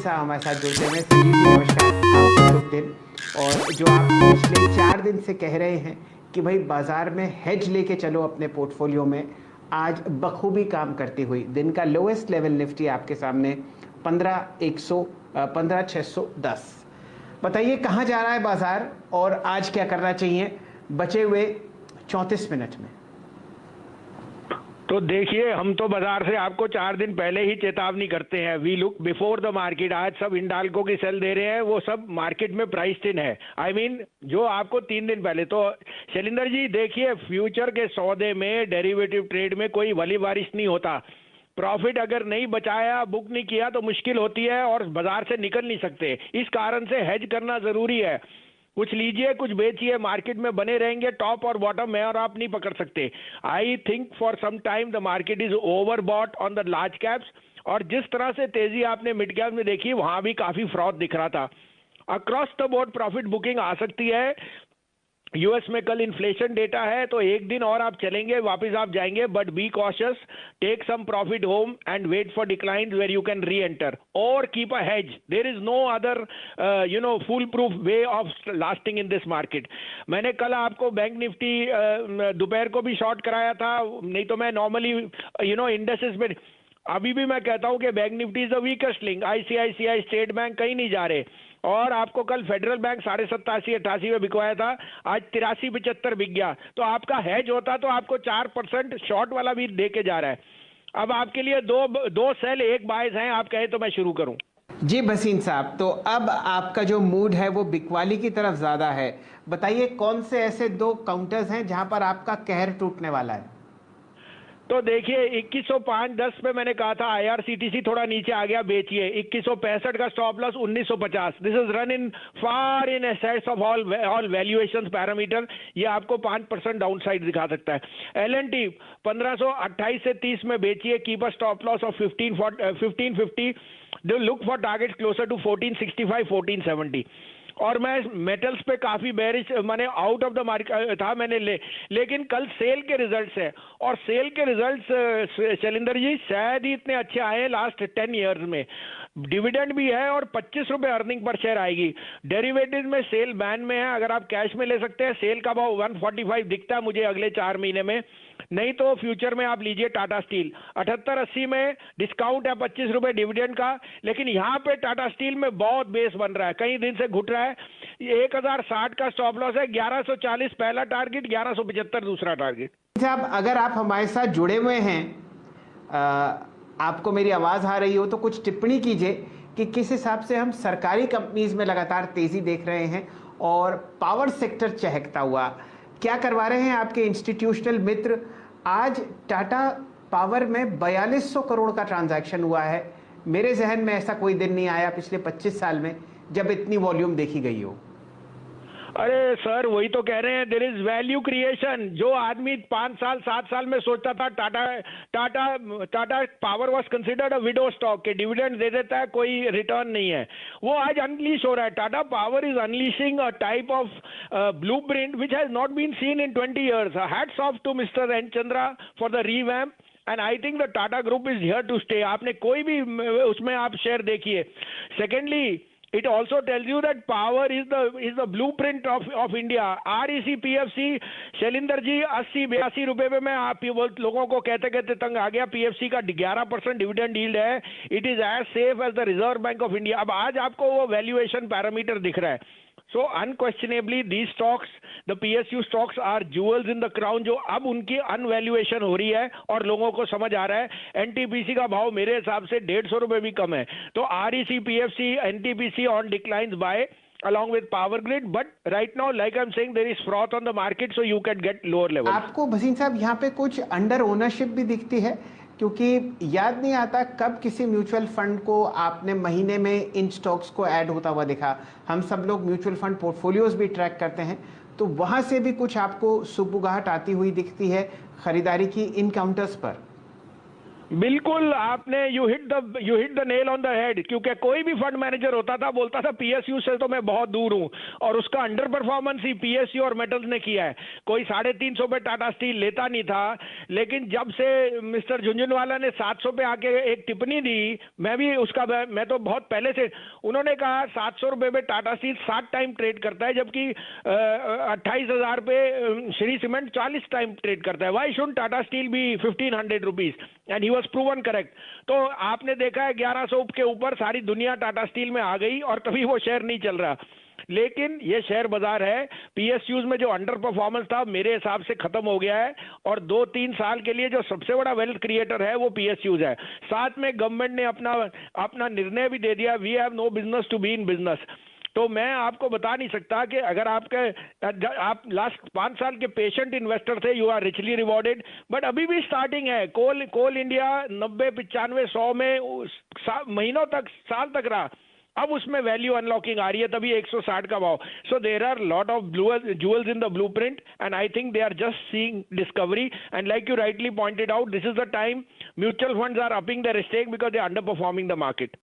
साहब हमारे साथ जुड़ते हैं। संजीव जी नमस्कार, आपको शुभ दिन। और जो आप पिछले 4 दिन से कह रहे हैं कि भाई बाजार में हेज लेके चलो अपने पोर्टफोलियो में, आज बखूबी काम करती हुई दिन का लोएस्ट लेवल निफ्टी आपके सामने 15,610। बताइए कहाँ जा रहा है बाजार और आज क्या करना चाहिए बचे हुए 34 मिनट में। तो देखिए, हम तो बाजार से आपको 4 दिन पहले ही चेतावनी करते हैं। We look before the market. आज सब हिंडाल्को की सेल दे रहे हैं, वो सब मार्केट में प्राइस्ड इन है। आई मीन जो आपको 3 दिन पहले। तो शैलेंद्र जी देखिए, फ्यूचर के सौदे में, डेरिवेटिव ट्रेड में कोई वली बारिश नहीं होता। प्रॉफिट अगर नहीं बचाया, बुक नहीं किया तो मुश्किल होती है और बाजार से निकल नहीं सकते। इस कारण से हेज करना जरूरी है। कुछ लीजिए, कुछ बेचिए, मार्केट में बने रहेंगे। टॉप और बॉटम में और आप नहीं पकड़ सकते। I think for some time the market is overbought on the large caps. और जिस तरह से तेजी आपने मिड कैप में देखी, वहां भी काफी फ्रॉड दिख रहा था। Across the board profit booking आ सकती है। यूएस में कल इन्फ्लेशन डेटा है, तो एक दिन और आप चलेंगे, वापस आप जाएंगे। But be cautious, take some profit home and wait for decline where you can reenter or keep a hedge. There is no other foolproof way of lasting in this market. मैंने कल आपको bank Nifty दोपहर को भी short कराया था। नहीं तो मैं नॉर्मली इंडेसेस में, अभी भी मैं कहता हूं कि bank Nifty is the weakest link. ICICI, state bank कहीं नहीं जा रहे। और आपको कल फेडरल बैंक 87.88 में बिकवाया था, आज 83.75 बिक गया। तो आपका हेज होता तो आपको 4% शॉर्ट वाला भी दे के जा रहा है। अब आपके लिए दो सेल एक बायस हैं। आप कहे तो मैं शुरू करूं। जी भसीन साहब, तो अब आपका जो मूड है वो बिकवाली की तरफ ज़्यादा है। बताइए कौन से ऐसे 2 काउंटर्स हैं जहां पर आपका कहर टूटने वाला है। तो देखिए, 2105.10 पे मैंने कहा था आईआरसीटीसी थोड़ा नीचे आ गया, बेचिए। 2165 का stop loss 1950। This is run in far in assets of all valuation parameter. ये आपको 5% डाउन साइड दिखा सकता है। एलएनटी 1528 से 30 में बेचिए। Keep a stop loss of 1550। Look for target closer to 1465 1470। और मैं मेटल्स पे काफी बेरिश, माने आउट ऑफ द मार्केट था मैंने लेकिन कल सेल के रिजल्ट्स है। और सेल के रिजल्ट्स शैलेंद्र जी शायद ही इतने अच्छे आए लास्ट 10 ईयर्स में। डिविडेंड भी है और 25 रुपए अर्निंग पर शेयर आएगी। डेरिवेटिव में सेल बैन में है, अगर आप कैश में ले सकते हैं। सेल का भाव 145 दिखता है मुझे अगले 4 महीने में। नहीं तो फ्यूचर में आप लीजिए टाटा स्टील 78-80 में डिस्काउंट है 25 रुपए डिविडेंड का। लेकिन यहाँ पे टाटा स्टील में बहुत बेस बन रहा है, कई दिन से घुट रहा है। 1060 का स्टॉप लॉस है। 1140 पहला टारगेट, 1175 दूसरा टारगेट। साहब अगर आप हमारे साथ जुड़े हुए हैं, आपको मेरी आवाज़ आ रही हो तो कुछ टिप्पणी कीजिए कि किस हिसाब से हम सरकारी कंपनीज में लगातार तेज़ी देख रहे हैं और पावर सेक्टर चहकता हुआ। क्या करवा रहे हैं आपके इंस्टीट्यूशनल मित्र। आज टाटा पावर में 4200 करोड़ का ट्रांजैक्शन हुआ है। मेरे जहन में ऐसा कोई दिन नहीं आया पिछले 25 साल में जब इतनी वॉल्यूम देखी गई हो। अरे सर, वही तो कह रहे हैं, देयर इज वैल्यू क्रिएशन। जो आदमी 5 साल 7 साल में सोचता था Tata power was considered a window stock के डिविडेंड दे देता है, कोई रिटर्न नहीं है, वो आज अनलीश हो रहा है। Tata power is unleashing a type of blueprint which has not been seen in 20 years. Hats off to mister N Chandra for the revamp and I think the Tata group is here to stay. आपने कोई भी उसमें आप share देखिए। Secondly, it also tells you that power is the blueprint of India. REC PFC Shailendra ji 80-82 रुपए पे मैं आप लोगों को कहते कहते तंग आ गया। PFC का 11% डिविडेंड यील्ड है। It is as safe as the reserve bank of India. अब आज आपको वो वैल्यूएशन पैरामीटर दिख रहा है। So unquestionably these stocks, the PSU stocks are jewels in the crown, जो अब उनकी अनवैल्यूएशन हो रही है और लोगों को समझ आ रहा है। एनटीपीसी का भाव मेरे हिसाब से 150 रुपए भी कम है। तो REC PFC NTPC on declines buy along with power grid, but right now like I'm saying there is froth on the market, so you can get lower levels. आपको भसीन साहब यहाँ पे कुछ अंडर ओनरशिप भी दिखती है, क्योंकि याद नहीं आता कब किसी म्यूचुअल फंड को आपने महीने में इन स्टॉक्स को ऐड होता हुआ देखा। हम सब लोग म्यूचुअल फंड पोर्टफोलियोज भी ट्रैक करते हैं, तो वहाँ से भी कुछ आपको सुबुगाहट आती हुई दिखती है खरीदारी की इन काउंटर्स पर। बिल्कुल, आपने you hit the nail on the head, क्योंकि कोई भी फंड मैनेजर होता था बोलता था पीएसयू से तो मैं बहुत दूर हूं, और उसका अंडर परफॉर्मेंस ही पीएसयू और मेटल्स ने किया है। कोई 350 पे टाटा स्टील लेता नहीं था, लेकिन जब से मिस्टर झुंझुनवाला ने 700 पे आके एक टिप्पणी दी, मैं तो बहुत पहले से, उन्होंने कहा 700 रुपए पे टाटा स्टील 7 टाइम ट्रेड करता है, जबकि 28,000 पे श्री सीमेंट 40 टाइम ट्रेड करता है। Why should Tata steel be 1500 rupees, and he was proven correct. तो आपने देखा है 1100 के ऊपर सारी दुनिया टाटा स्टील में आ गई और तभी वो शेयर नहीं चल रहा। लेकिन ये शेयर बाजार है, पीएसयूज में जो अंडर परफॉर्मेंस था मेरे हिसाब से खत्म हो गया है, और 2-3 साल के लिए जो सबसे बड़ा वेल्थ क्रिएटर है वो पीएसयूज है। साथ में गवर्नमेंट ने अपना निर्णय भी दे दिया, we have no business to be in business. तो मैं आपको बता नहीं सकता कि अगर आप लास्ट 5 साल के पेशेंट इन्वेस्टर थे, you are richly rewarded, but अभी भी स्टार्टिंग है। कोल इंडिया 90, 95, 100 में महीनों तक, साल तक रहा, अब उसमें वैल्यू अनलॉकिंग आ रही है, तभी 160 का भाव। So there are lot of jewels in the blueprint, and I think they are just seeing discovery, and like you rightly pointed out, this is the time mutual funds are upping their stake because they are underperforming the market.